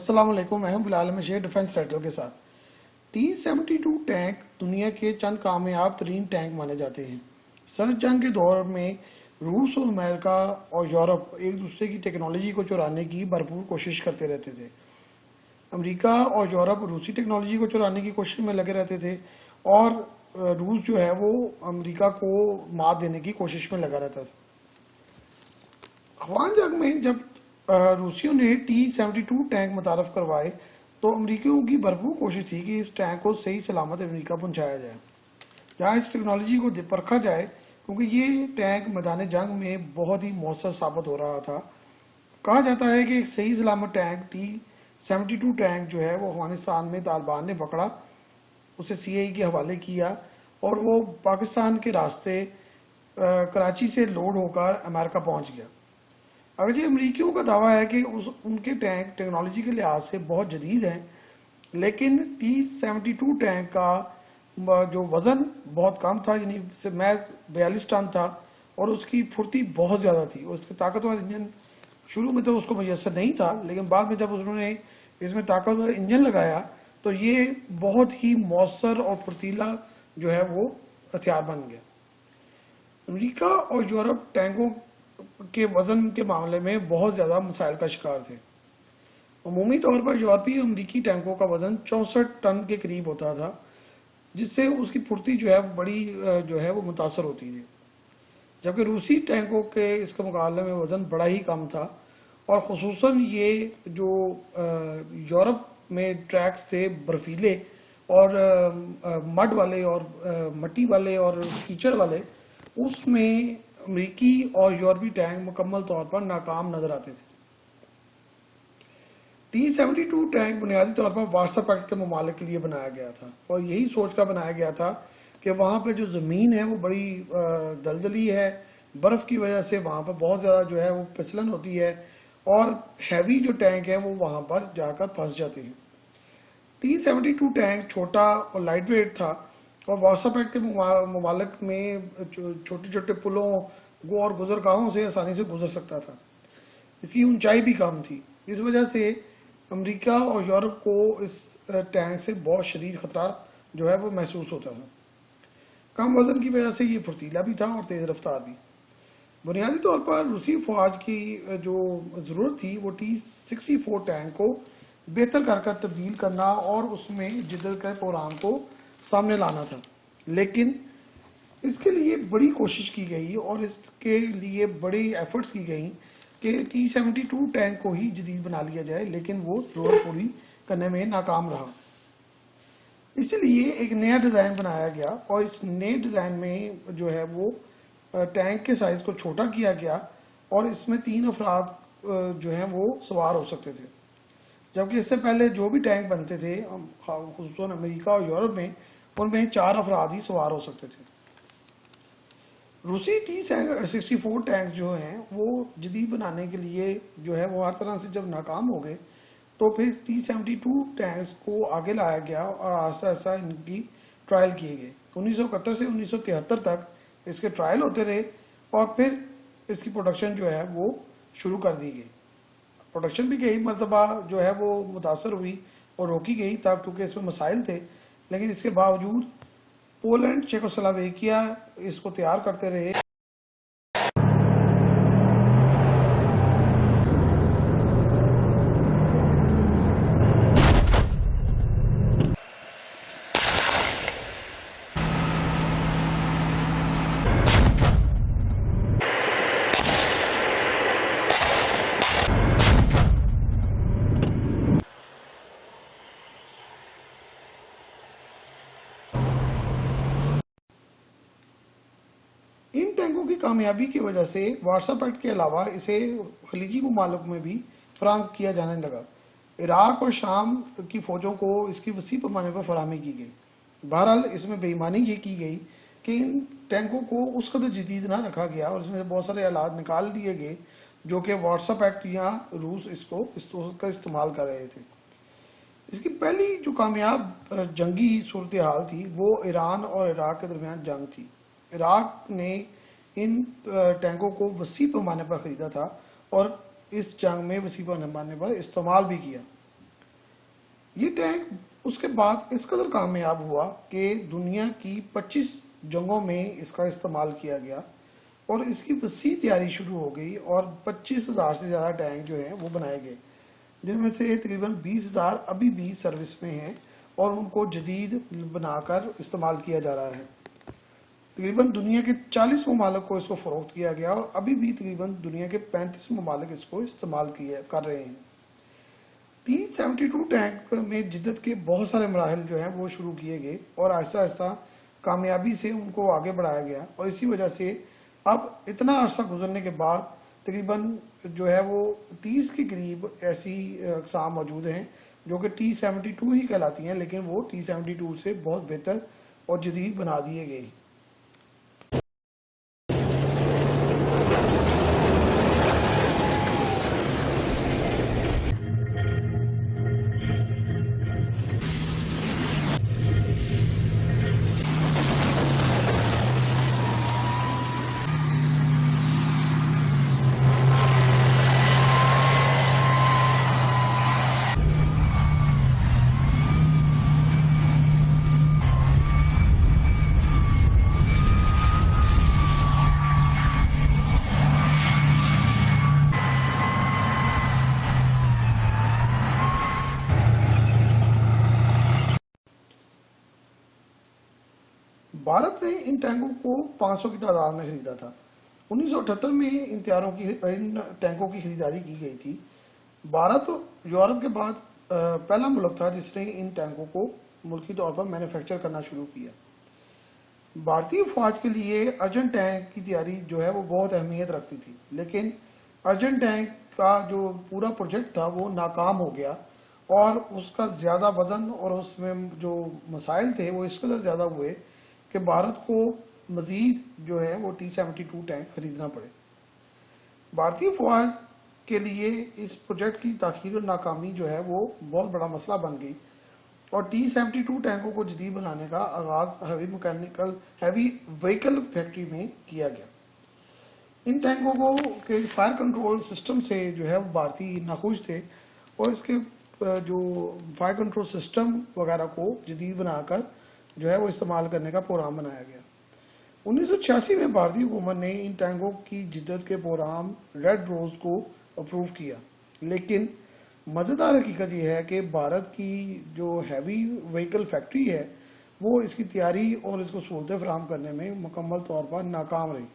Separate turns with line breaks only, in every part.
अस्सलाम वालेकुम, मैं हूं बिलाल अहमद शेख डिफेंस टाइटल के साथ। T-72 टैंक दुनिया के चंद कामयाब तरीन टैंक माने जाते हैं। सर्द जंग के दौर में रूस और अमेरिका और यूरोप एक दूसरे की टेक्नोलॉजी को चुराने की भरपूर कोशिश करते रहते थे। अमेरिका और यूरोप रूसी टेक्नोलॉजी को चुराने की कोशिश में लगे रहते थे और रूस जो है वो अमेरिका को मात देने की कोशिश में लगा रहता था। अफगान जंग में जब रूसियों ने T-72 टैंक मुतारफ करवाए तो अमरीकियों की भरपूर कोशिश थी कि इस टैंक को सही सलामत अमेरिका पहुंचाया जाए, जहाँ इस टेक्नोलॉजी को परखा जाए, क्योंकि ये टैंक मैदान जंग में बहुत ही मौसर साबित हो रहा था। कहा जाता है कि एक सही सलामत टैंक T-72 टैंक जो है वो अफगानिस्तान में तालिबान ने पकड़ा, उसे CIA के हवाले किया और वो पाकिस्तान के रास्ते कराची से लोड होकर अमेरिका पहुंच गया। अगर ये अमरीकियों का दावा है कि उनके टैंक टेक्नोलॉजी के लिहाज से बहुत जदीद हैं, लेकिन T-72 टैंक का जो वज़न बहुत कम था, यानी महज 42 टन था, और उसकी फुर्ती बहुत ज़्यादा थी और उसके ताकतवर इंजन शुरू में तो उसको मुयसर नहीं था, लेकिन बाद में जब उन्होंने इसमें ताकतवर इंजन लगाया तो ये बहुत ही मौसर और फुर्तीला जो है वो हथियार बन गया। अमेरिका और यूरोप टैंकों के वजन के मामले में बहुत ज़्यादा मसाइल का शिकार थे। अमूमी तौर पर यूरोपीय अमरीकी टैंकों का वजन 64 टन के करीब होता था, जिससे उसकी फुर्ती जो है बड़ी जो है वो मुतासर होती थी, जबकि रूसी टैंकों के इसके मुकाबले में वजन बड़ा ही कम था। और ख़ुसूसन ये जो यूरोप में ट्रैक्स थे बर्फीले और मड वाले और मट्टी वाले और कीचड़ वाले, उसमें अमरीकी और यूरोपीय टैंक मुकम्मल तौर पर नाकाम नजर आते थे। T-72 टैंक बुनियादी तौर पर वार्सा पैक्ट के ममालिक के लिए बनाया गया था और यही सोच कर बनाया गया था कि वहाँ पे जो ज़मीन है वो बड़ी दलदली है, बर्फ़ की वजह से वहाँ पर बहुत ज़्यादा जो है वो फिसलन होती है और हैवी जो टैंक है वो वहाँ पर जाकर फंस जाते हैं। T-72 टैंक छोटा और लाइट वेट था और वार्सा पैक्ट के ममालिक में छोटे छोटे पुलों और गुजरगाहों से आसानी से गुजर सकता था। इसकी ऊंचाई भी कम थी, इस वजह से अमेरिका और यूरोप को इस टैंक से बहुत शदीद खतरा जो है वो महसूस होता था। कम वजन की वजह से ये फुर्तीला भी था और तेज़ रफ्तार भी। बुनियादी तौर पर रूसी फौज की जो ज़रूरत थी वो T-64 टैंक को बेहतर कर तब्दील करना और उसमें जिद्दत के प्रोग्राम को सामने लाना था, लेकिन इसके लिए बड़ी कोशिश की गई और इसके लिए बड़ी एफर्ट्स की गई कि T-72 टैंक को ही जदीद बना लिया जाए, लेकिन वो ज़रूरत पूरी करने में नाकाम रहा। इसलिए एक नया डिज़ाइन बनाया गया और इस नए डिज़ाइन में जो है वो टैंक के साइज़ को छोटा किया गया और इसमें 3 अफराद जो हैं वो सवार हो सकते थे, जबकि इससे पहले जो भी टैंक बनते थे खुसूसन अमेरिका और यूरोप में, उनमें 4 अफराद ही सवार हो सकते थे। रूसी T-64 टैंक जो हैं वो जदीद बनाने के लिए जो है वो हर तरह से जब नाकाम हो गए तो फिर T-72 टैंक्स को आगे लाया गया और आहिस्ता आहिस्ता इनकी ट्रायल किए गए। 1971 से 1973 तक इसके ट्रायल होते रहे और फिर इसकी प्रोडक्शन जो है वो शुरू कर दी गई। प्रोडक्शन भी कई मरतबा जो है वो मुतासर हुई और रोकी गई तब, क्योंकि इसमें मसाइल थे, लेकिन इसके बावजूद पोलैंड, चेकोस्लोवाकिया इसको तैयार करते रहे। इन टैंकों की कामयाबी की वजह से वार्सा पैक्ट के अलावा इसे खलीजी ममालिक में भी फराहम किया जाने लगा। इराक और शाम की फौजों को इसकी वसी पैमाने पर फराहमी की गई। बहरहाल इसमें बेईमानी ये की गई कि इन टैंकों को उस कदर जदीद ना रखा गया और इसमें से बहुत सारे आलात निकाल दिए गए जो कि वार्सा पैक्ट या रूस इसका इस्तेमाल कर रहे थे। इसकी पहली जो कामयाब जंगी सूरत हाल थी वो ईरान और इराक के दरमियान जंग थी। इराक ने इन टैंकों को वसी पैमाने पर ख़रीदा था और इस जंग में वसी पैमाने पर इस्तेमाल भी किया। ये टैंक उसके बाद इस कदर कामयाब हुआ कि दुनिया की 25 जंगों में इसका इस्तेमाल किया गया और इसकी वसी तैयारी शुरू हो गई और 25,000 से ज़्यादा टैंक जो हैं वो बनाए गए, जिनमें से तकरीबन 20,000 अभी भी सर्विस में हैं और उनको जदीद बनाकर इस्तेमाल किया जा रहा है। तकरीबन दुनिया के 40 ममालिक को इसको फ़रोख्त किया गया और अभी भी तकरीबन दुनिया के 35 ममालिक इसको इस्तेमाल कर रहे हैं। T-72 टैंक में जिद्दत के बहुत सारे मराहल जो हैं वो शुरू किए गए और आहिस्ता आहिस्ता कामयाबी से उनको आगे बढ़ाया गया और इसी वजह से अब इतना अरसा गुजरने के बाद तकरीबन जो है वो 30 के करीब ऐसी अक़साम मौजूद हैं जो कि T-72 ही कहलाती हैं, लेकिन वो T-72 से बहुत बेहतर और जदीद बना दिए गए। भारत ने इन टैंकों को 500 की तादाद में खरीदा था। 1978 में इन टैंकों की खरीदारी की गई थी। भारत यूरोप के बाद पहला मुल्क था जिसने इन टैंकों को मुल्की तौर पर मैन्युफैक्चर करना शुरू किया। भारतीय फौज के लिए अर्जन टैंक की तैयारी जो है वो बहुत अहमियत रखती थी, लेकिन अर्जन टैंक का जो पूरा प्रोजेक्ट था वो नाकाम हो गया और उसका ज़्यादा वजन और उसमें जो मसाइल थे वो इस कदर ज़्यादा हुए कि भारत को मज़ीद जो है वो T-72 टैंक खरीदना पड़े। भारतीय फौज के लिए इस प्रोजेक्ट की ताख़ीर और नाकामी जो है वो बहुत बड़ा मसला बन गई और T-72 टैंकों को जदीद बनाने का आगाज़ हैवी व्हीकल फैक्ट्री में किया गया। इन टैंकों को के फायर कंट्रोल सिस्टम से जो है वो भारतीय नाखुश थे और इसके जो फायर कंट्रोल सिस्टम वगैरह को जदीद बनाकर जो है वो इस्तेमाल करने का प्रोग्राम बनाया गया। 1986 में भारतीय हुकूमत ने इन टैंकों की जिद्दत के प्रोग्राम रेड रोज को अप्रूव किया, लेकिन मज़ेदार हकीकत यह है कि भारत की जो हैवी व्हीकल फैक्ट्री है वो इसकी तैयारी और इसको सहूलतें फराहम करने में मुकम्मल तौर पर नाकाम रही।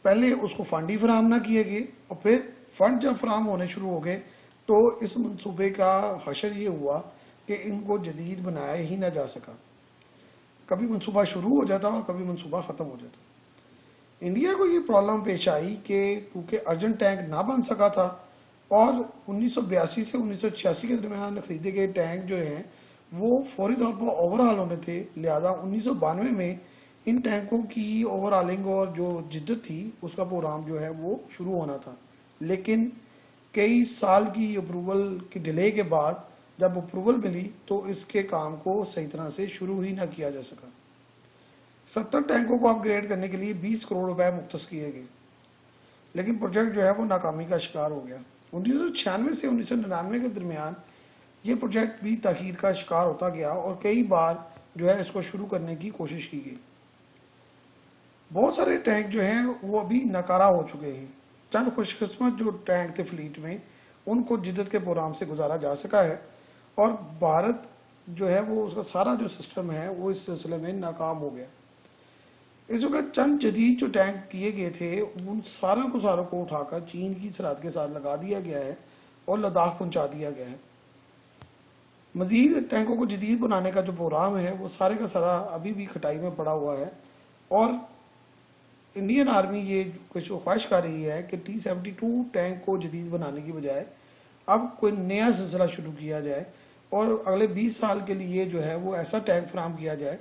पहले उसको फंड ही फराहम ना किए गए और फिर फंड जब फराहम होने शुरू हो गए तो इस मंसूबे का हशर ये हुआ कि इनको जदीद बनाया ही ना जा सका। कभी मंसूबा शुरू हो जाता और कभी मंसूबा ख़त्म हो जाता। इंडिया को ये प्रॉब्लम पेश आई कि क्योंकि अर्जन टैंक ना बन सका था और 1982 से 1986 के दरमियान खरीदे गए टैंक जो हैं वो फौरी तौर पर ओवरहाल होने थे, लिहाजा 1992 में इन टैंकों की ओवरहालिंग और जो जिद्दत थी उसका प्रोग्राम जो है वो शुरू होना था, लेकिन कई साल की अप्रूवल की डिले के बाद जब अप्रूवल मिली तो इसके काम को सही तरह से शुरू ही ना किया जा सका। 70 टैंकों को अपग्रेड करने के लिए 20 करोड़ रुपए मुख्तस किए गए, लेकिन प्रोजेक्ट जो है वो नाकामी का शिकार हो गया। 1996 से 1999 के दरमियान ये प्रोजेक्ट भी ताखीर का शिकार होता गया और कई बार जो है इसको शुरू करने की कोशिश की गई। बहुत सारे टैंक जो हैं वो अभी नकारा हो चुके हैं। चंद खुशकिस्मत जो टैंक थे फ्लीट में उनको जिद्दत के प्रोग्राम से गुजारा जा सका है और भारत जो है वो उसका सारा जो सिस्टम है वो इस सिलसिले में नाकाम हो गया। इस वक्त चंद जदीद जो टैंक किए गए थे उन सारों को उठाकर चीन की सरहद के साथ लगा दिया गया है और लद्दाख पहुंचा दिया गया है। मजीद टैंकों को जदीद बनाने का जो प्रोग्राम है वो सारे का सारा अभी भी खटाई में पड़ा हुआ है और इंडियन आर्मी ये कुछ ख्वाहिश कर रही है कि T-72 टैंक को जदीद बनाने की बजाय अब कोई नया सिलसिला शुरू किया जाए और अगले 20 साल के लिए जो है वो ऐसा टैंक फराहम किया जाए